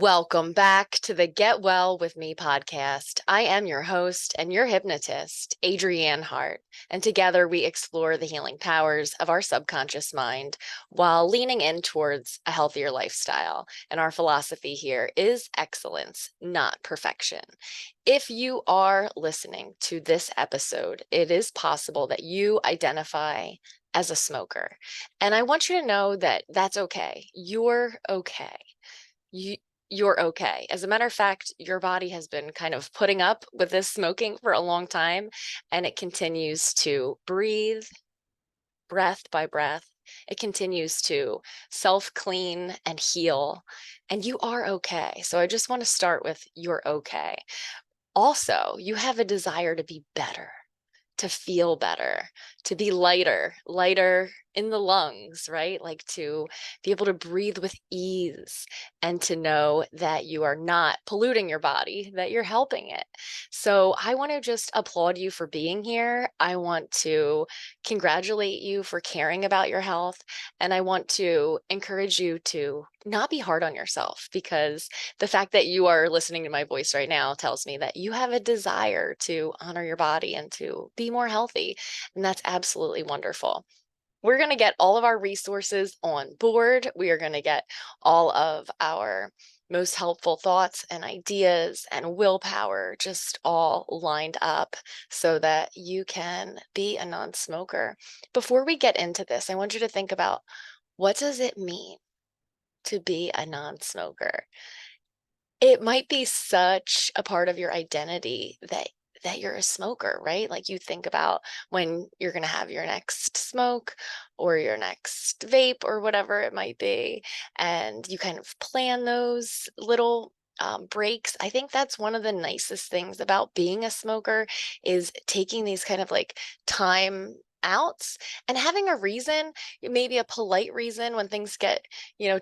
Welcome back to the Get Well with Me podcast. I am your host and your hypnotist, Adrianne Hart, and together we explore the healing powers of our subconscious mind while leaning in towards a healthier lifestyle. And our philosophy here is excellence, not perfection. If you are listening to this episode, it is possible that you identify as a smoker. And I want you to know that that's okay. You're okay. You, you're okay. As a matter of fact, your body has been kind of putting up with this smoking for a long time, and it continues to breathe breath by breath. It continues to self clean and heal, and you are okay. So I just want to start with you're okay. Also, you have a desire to be better, to feel better, to be lighter in the lungs, right? Like to be able to breathe with ease and to know that you are not polluting your body, that you're helping it. So I want to just applaud you for being here. I want to congratulate you for caring about your health. And I want to encourage you to not be hard on yourself, because the fact that you are listening to my voice right now tells me that you have a desire to honor your body and to be more healthy. And that's absolutely wonderful. We're going to get all of our resources on board. We are going to get all of our most helpful thoughts and ideas and willpower just all lined up so that you can be a non-smoker. Before we get into this, I want you to think about, what does it mean to be a non-smoker? It might be such a part of your identity that you're a smoker, right? Like you think about when you're going to have your next smoke or your next vape or whatever it might be, and you kind of plan those little breaks. I think that's one of the nicest things about being a smoker, is taking these kind of like time outs and having a reason, maybe a polite reason when things get,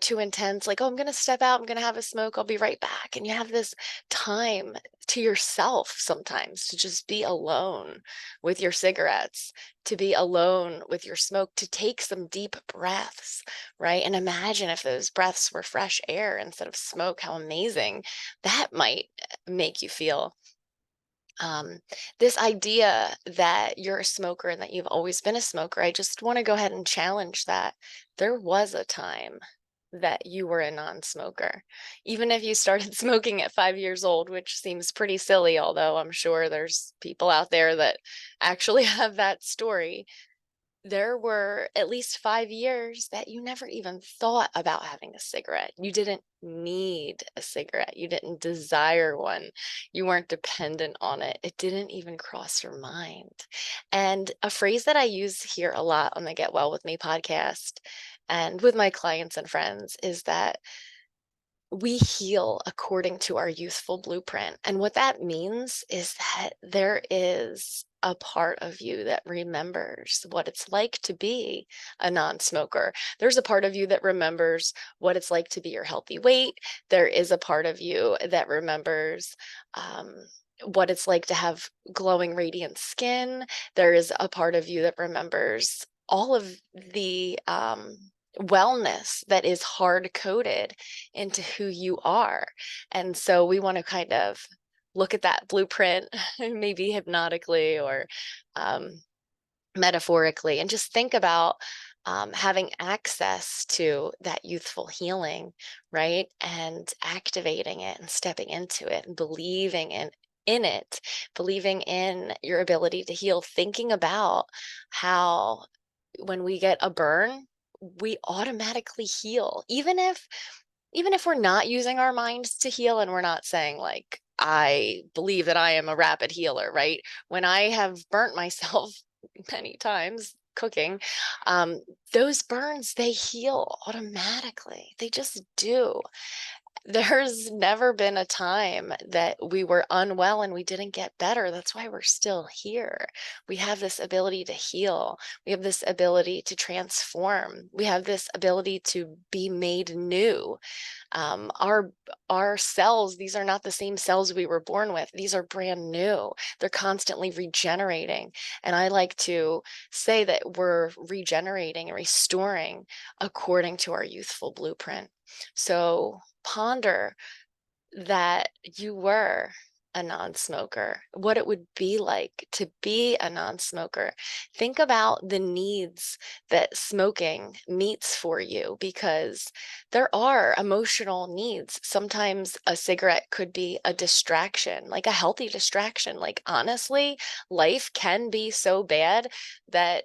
too intense, like, oh, I'm going to step out, I'm going to have a smoke, I'll be right back. And you have this time to yourself sometimes to just be alone with your cigarettes, to be alone with your smoke, to take some deep breaths, right? And imagine if those breaths were fresh air instead of smoke, how amazing that might make you feel. um, this idea that you're a smoker and that you've always been a smoker, I just want to go ahead and challenge that. There was a time that you were a non-smoker, even if you started smoking at 5 years old, which seems pretty silly, although I'm sure there's people out there that actually have that story. There were at least 5 years that you never even thought about having a cigarette. You didn't need a cigarette. You didn't desire one. You weren't dependent on it. It didn't even cross your mind. And a phrase that I use here a lot on the Get Well With Me podcast and with my clients and friends is that we heal according to our youthful blueprint. And what that means is that there is a part of you that remembers what it's like to be a non-smoker. There's a part of you that remembers what it's like to be your healthy weight. There is a part of you that remembers what it's like to have glowing, radiant skin. There is a part of you that remembers all of the wellness that is hard coded into who you are. And so we want to kind of look at that blueprint, maybe hypnotically or um, metaphorically, and just think about having access to that youthful healing, right? And activating it and stepping into it and believing in it, believing in your ability to heal, thinking about how when we get a burn, we automatically heal, even if we're not using our minds to heal, and we're not saying like, I believe that I am a rapid healer, right? When I have burnt myself many times cooking, um, those burns, they heal automatically. They just do. There's never been a time that we were unwell and we didn't get better. That's why we're still here. We have this ability to heal. We have this ability to transform. We have this ability to be made new. Our cells, these are not the same cells we were born with. These are brand new. They're constantly regenerating. And I like to say that we're regenerating and restoring according to our youthful blueprint. So ponder that you were a non-smoker, what it would be like to be a non-smoker. Think about the needs that smoking meets for you, because there are emotional needs. Sometimes a cigarette could be a distraction, like a healthy distraction. Like, honestly, life can be so bad that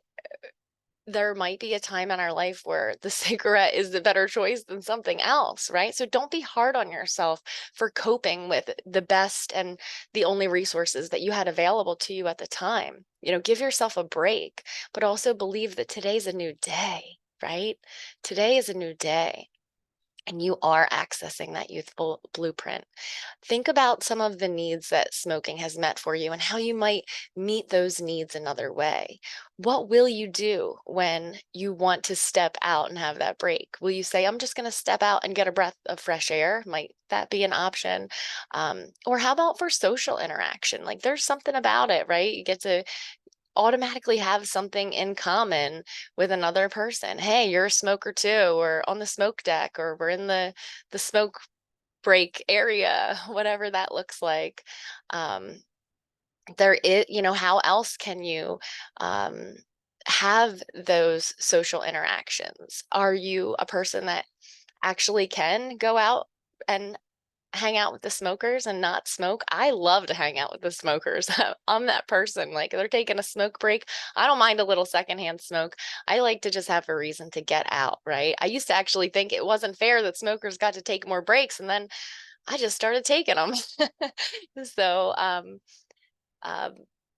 there might be a time in our life where the cigarette is the better choice than something else, right? So don't be hard on yourself for coping with the best and the only resources that you had available to you at the time. Give yourself a break, but also believe that today's a new day, right? Today is a new day, and you are accessing that youthful blueprint. Think about some of the needs that smoking has met for you and how you might meet those needs another way. What will you do when you want to step out and have that break? Will you say, I'm just going to step out and get a breath of fresh air? Might that be an option? Or how about for social interaction? Like, there's something about it, right? You get to automatically have something in common with another person. Hey, you're a smoker too, or on the smoke deck, or we're in the smoke break area, whatever that looks like. Um, there is, how else can you um, have those social interactions? Are you a person that actually can go out and hang out with the smokers and not smoke? I love to hang out with the smokers. I'm that person. Like, they're taking a smoke break, I don't mind a little secondhand smoke. I like to just have a reason to get out, right? I used to actually think it wasn't fair that smokers got to take more breaks, and then I just started taking them. So, um,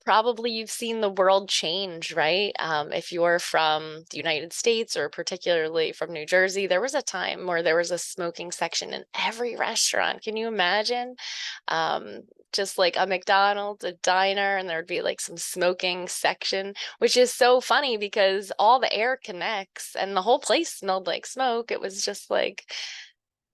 probably you've seen the world change, right? If you're from the United States, or particularly from New Jersey, there was a time where there was a smoking section in every restaurant. Can you imagine? Um, just like a McDonald's, a diner, and there'd be like some smoking section, which is so funny because all the air connects and the whole place smelled like smoke. It was just like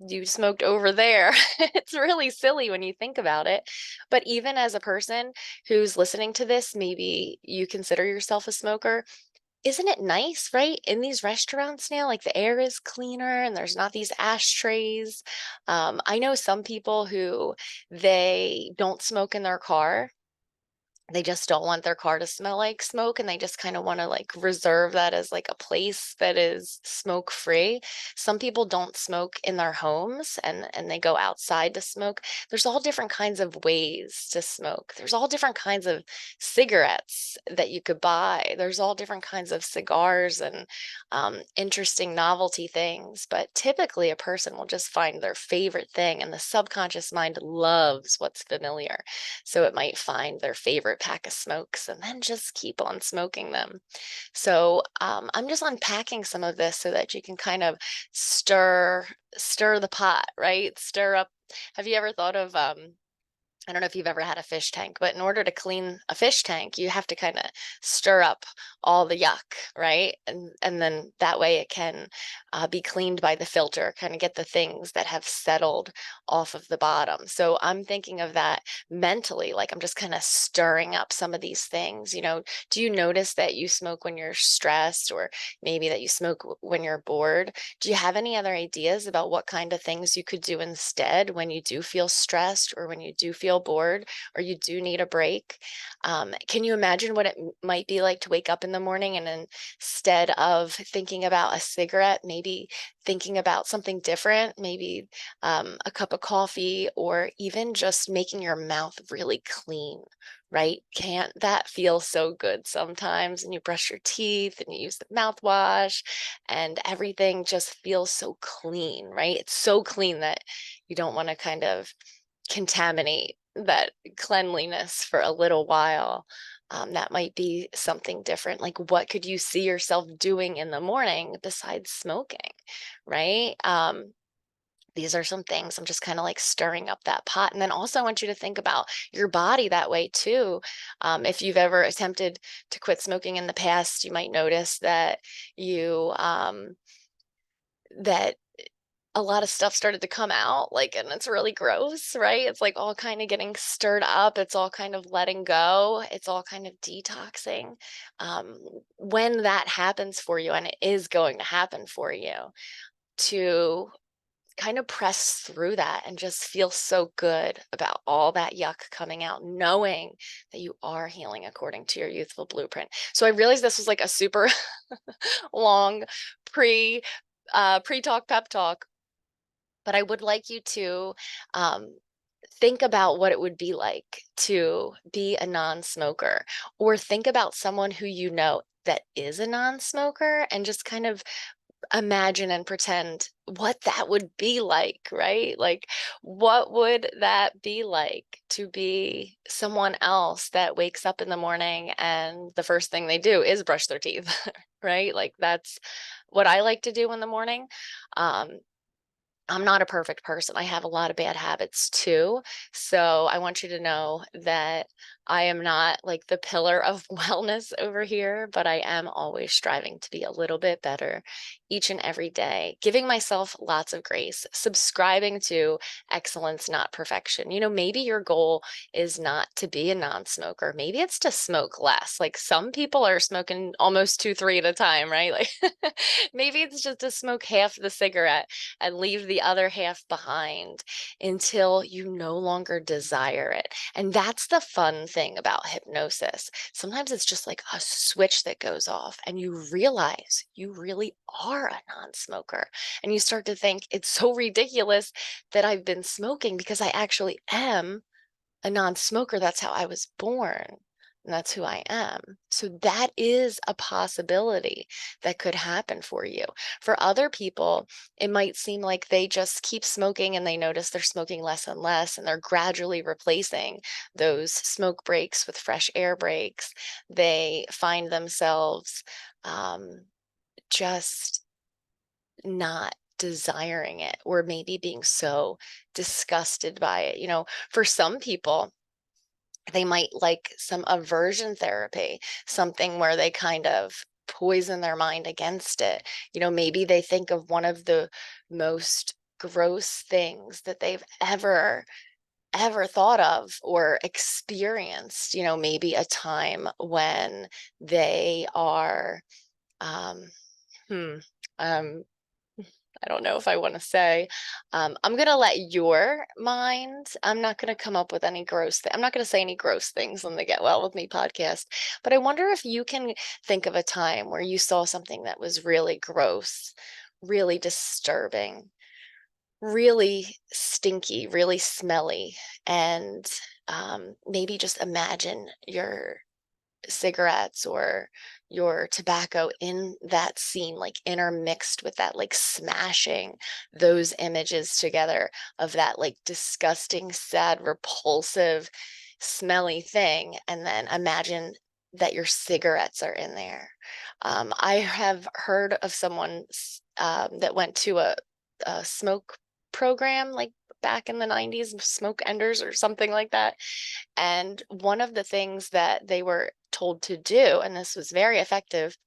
you smoked over there. It's really silly when you think about it. But even as a person who's listening to this, maybe you consider yourself a smoker. Isn't it nice, right? In these restaurants now, like, the air is cleaner and there's not these ashtrays. I know some people who they don't smoke in their car. They just don't want their car to smell like smoke, and they just kind of want to like reserve that as like a place that is smoke free. Some people don't smoke in their homes, and they go outside to smoke. There's all different kinds of ways to smoke. There's all different kinds of cigarettes that you could buy. There's all different kinds of cigars and interesting novelty things. But typically a person will just find their favorite thing, and the subconscious mind loves what's familiar. So it might find their favorite pack of smokes and then just keep on smoking them. So I'm just unpacking some of this so that you can kind of stir the pot, right? Stir up. Have you ever thought of I don't know if you've ever had a fish tank, but in order to clean a fish tank, you have to kind of stir up all the yuck, right? And then that way it can be cleaned by the filter, kind of get the things that have settled off of the bottom. So I'm thinking of that mentally, like, I'm just kind of stirring up some of these things. Do you notice that you smoke when you're stressed, or maybe that you smoke when you're bored? Do you have any other ideas about what kind of things you could do instead when you do feel stressed, or when you do feel bored, or you do need a break? Can you imagine what it might be like to wake up in the morning and instead of thinking about a cigarette, maybe thinking about something different, maybe a cup of coffee, or even just making your mouth really clean? Right? Can't that feel so good sometimes? And you brush your teeth and you use the mouthwash, and everything just feels so clean, right? It's so clean that you don't want to kind of contaminate that cleanliness for a little while. That might be something different. Like, what could you see yourself doing in the morning besides smoking, right? These are some things I'm just kind of like stirring up that pot. And then also, I want you to think about your body that way too. If you've ever attempted to quit smoking in the past, you might notice that you that a lot of stuff started to come out, like, and it's really gross, right? It's like all kind of getting stirred up. It's all kind of letting go. It's all kind of detoxing. Um, when that happens for you, and it is going to happen for you, to kind of press through that and just feel so good about all that yuck coming out, knowing that you are healing according to your youthful blueprint. So I realized this was like a super long pre-talk pep talk, but I would like you to think about what it would be like to be a non-smoker, or think about someone who you know that is a non-smoker, and just kind of imagine and pretend what that would be like, right? Like, what would that be like to be someone else that wakes up in the morning and the first thing they do is brush their teeth, right? Like, that's what I like to do in the morning. Um, I'm not a perfect person. I have a lot of bad habits too. So I want you to know that I am not like the pillar of wellness over here, but I am always striving to be a little bit better each and every day, giving myself lots of grace, subscribing to excellence, not perfection. Maybe your goal is not to be a non-smoker. Maybe it's to smoke less. Like, some people are smoking almost 2, 3 at a time, right? Like, maybe it's just to smoke half the cigarette and leave the other half behind until you no longer desire it. And that's the fun thing about hypnosis. Sometimes it's just like a switch that goes off, and you realize you really are a non-smoker. And you start to think, it's so ridiculous that I've been smoking, because I actually am a non-smoker. That's how I was born. And that's who I am. So that is a possibility that could happen for you. For other people, it might seem like they just keep smoking and they notice they're smoking less and less, and they're gradually replacing those smoke breaks with fresh air breaks. They find themselves just not desiring it, or maybe being so disgusted by it. For some people, they might like some aversion therapy, something where they kind of poison their mind against it. Maybe they think of one of the most gross things that they've ever thought of or experienced. Maybe a time when they are um hmm um I don't know if I want to say. I'm going to let your mind, I'm not going to come up with any I'm not going to say any gross things on the Get Well With Me podcast, but I wonder if you can think of a time where you saw something that was really gross, really disturbing, really stinky, really smelly, and maybe just imagine your cigarettes or your tobacco in that scene, like intermixed with that, like smashing those images together of that like disgusting, sad, repulsive, smelly thing. And then imagine that your cigarettes are in there. I have heard of someone that went to a smoke program, like back in the 90s, smoke enders or something like that. And one of the things that they were told to do, and this was very effective,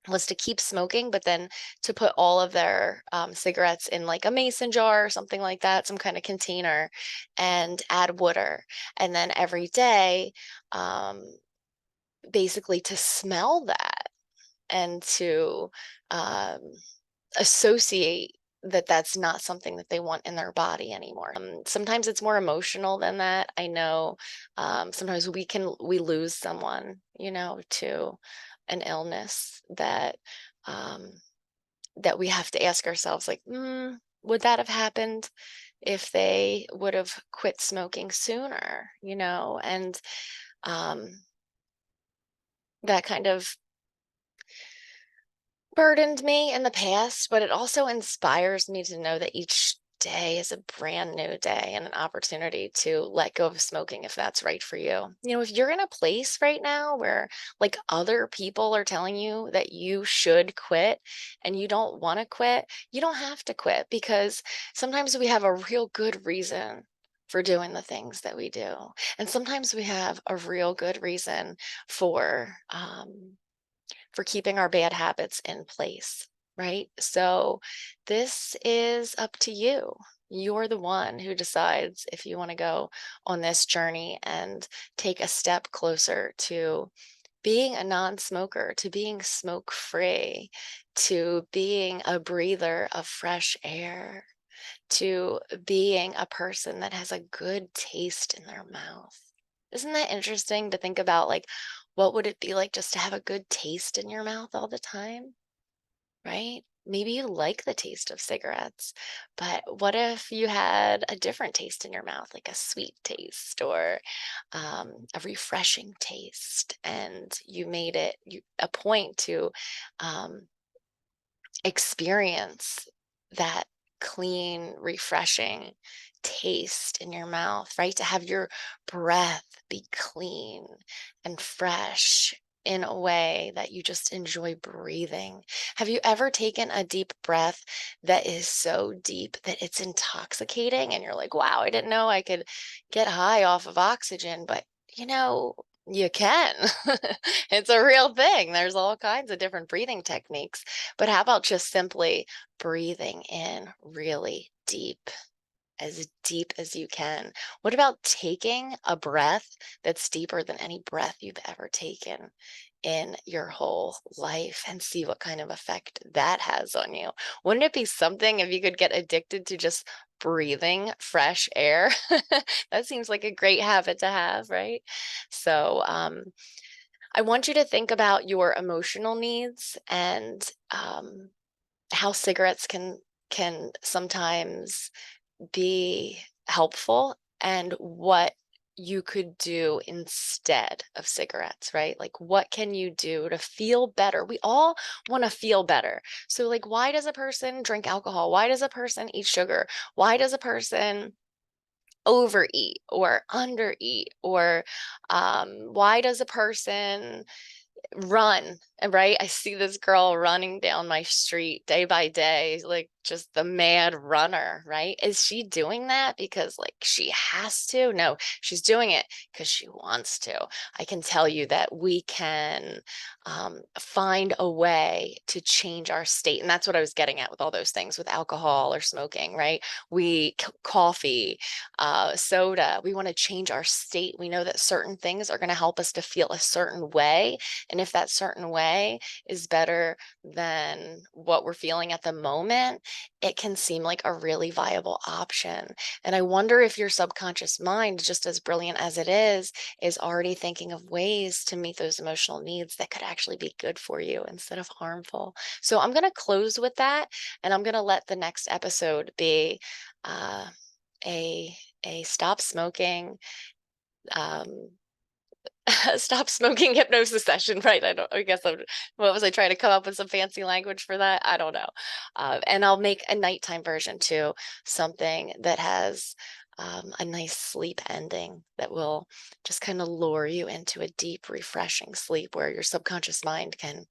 was to keep smoking, but then to put all of their cigarettes in like a mason jar or something like that, some kind of container, and add water. And then every day, um, basically to smell that, and to um, associate that that's not something that they want in their body anymore. Sometimes it's more emotional than that. I know sometimes we lose someone, to an illness um, that we have to ask ourselves, like, would that have happened if they would have quit smoking sooner? And um, that kind of burdened me in the past, but it also inspires me to know that each day is a brand new day and an opportunity to let go of smoking if that's right for you. If you're in a place right now where like other people are telling you that you should quit and you don't want to quit, you don't have to quit, because sometimes we have a real good reason for doing the things that we do. And sometimes we have a real good reason for keeping our bad habits in place, right? So this is up to you. You're the one who decides if you want to go on this journey and take a step closer to being a non-smoker, to being smoke-free, to being a breather of fresh air. to being a person that has a good taste in their mouth. Isn't that interesting to think about? Like, what would it be like just to have a good taste in your mouth all the time? Right? Maybe you like the taste of cigarettes, but what if you had a different taste in your mouth, like a sweet taste or a refreshing taste, and you made it a point to um, experience that clean, refreshing taste in your mouth, right? To have your breath be clean and fresh in a way that you just enjoy breathing. Have you ever taken a deep breath that is so deep that it's intoxicating and you're like, wow, I didn't know I could get high off of oxygen, but you can. It's a real thing. There's all kinds of different breathing techniques. But how about just simply breathing in really deep as you can? What about taking a breath that's deeper than any breath you've ever taken in your whole life and see what kind of effect that has on you? Wouldn't it be something if you could get addicted to just breathing fresh air? That seems like a great habit to have, right? So, I want you to think about your emotional needs and how cigarettes can sometimes be helpful and what you could do instead of cigarettes, right? Like, what can you do to feel better? We all want to feel better. So, like, why does a person drink alcohol? Why does a person eat sugar? Why does a person overeat or undereat? Or why does a person run, right? I see this girl running down my street day by day, like just the mad runner, right? Is she doing that because like she has to? No, she's doing it because she wants to. I can tell you that we can find a way to change our state. And that's what I was getting at with all those things with alcohol or smoking, right? Coffee, soda, we want to change our state. We know that certain things are going to help us to feel a certain way. And if that certain way is better than what we're feeling at the moment, it can seem like a really viable option. And I wonder if your subconscious mind, just as brilliant as it is already thinking of ways to meet those emotional needs that could actually be good for you instead of harmful. So I'm going to close with that, and I'm going to let the next episode be uh, a stop smoking um, stop smoking hypnosis session, right? I guess what was I trying to come up with some fancy language for that? I don't know. And I'll make a nighttime version too, something that has a nice sleep ending that will just kind of lure you into a deep, refreshing sleep where your subconscious mind can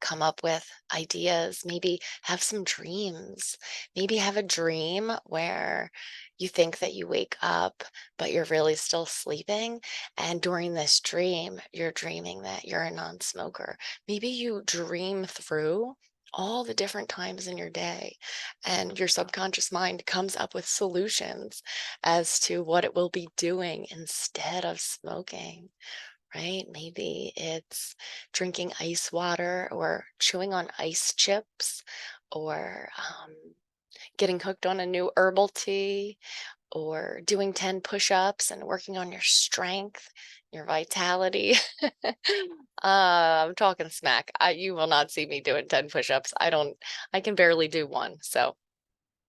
come up with ideas, maybe have some dreams, maybe have a dream where you think that you wake up, but you're really still sleeping. And during this dream, you're dreaming that you're a non smoker. Maybe you dream through all the different times in your day, and your subconscious mind comes up with solutions as to what it will be doing instead of smoking, right? Maybe it's drinking ice water or chewing on ice chips or getting hooked on a new herbal tea or doing 10 push-ups and working on your strength, your vitality. I'm talking smack. You will not see me doing 10 push-ups. I can barely do one. So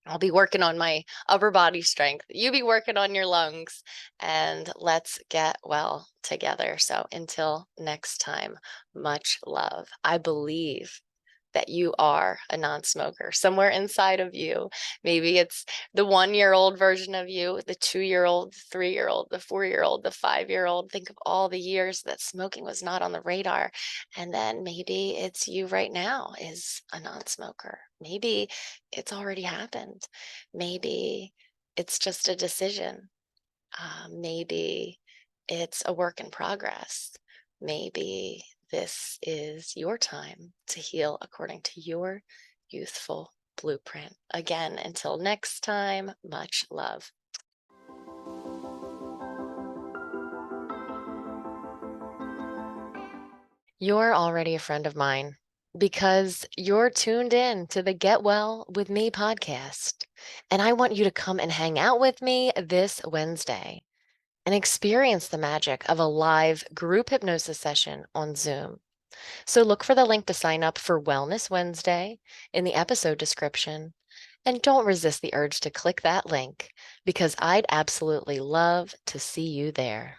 I'll be working on my upper body strength. You be working on your lungs, and let's get well together. So until next time, much love. I believe that you are a non-smoker somewhere inside of you. Maybe it's the 1-year-old version of you, the 2-year-old, the 3-year-old, the 4-year-old, the 5-year-old. Think of all the years that smoking was not on the radar. And then maybe it's you right now is a non-smoker. Maybe it's already happened. Maybe it's just a decision. Maybe it's a work in progress. Maybe this is your time to heal according to your youthful blueprint. Again, until next time, much love. You're already a friend of mine. because you're tuned in to the Get Well with Me podcast. And I want you to come and hang out with me this Wednesday and experience the magic of a live group hypnosis session on Zoom. So look for the link to sign up for Wellness Wednesday in the episode description. And don't resist the urge to click that link because I'd absolutely love to see you there.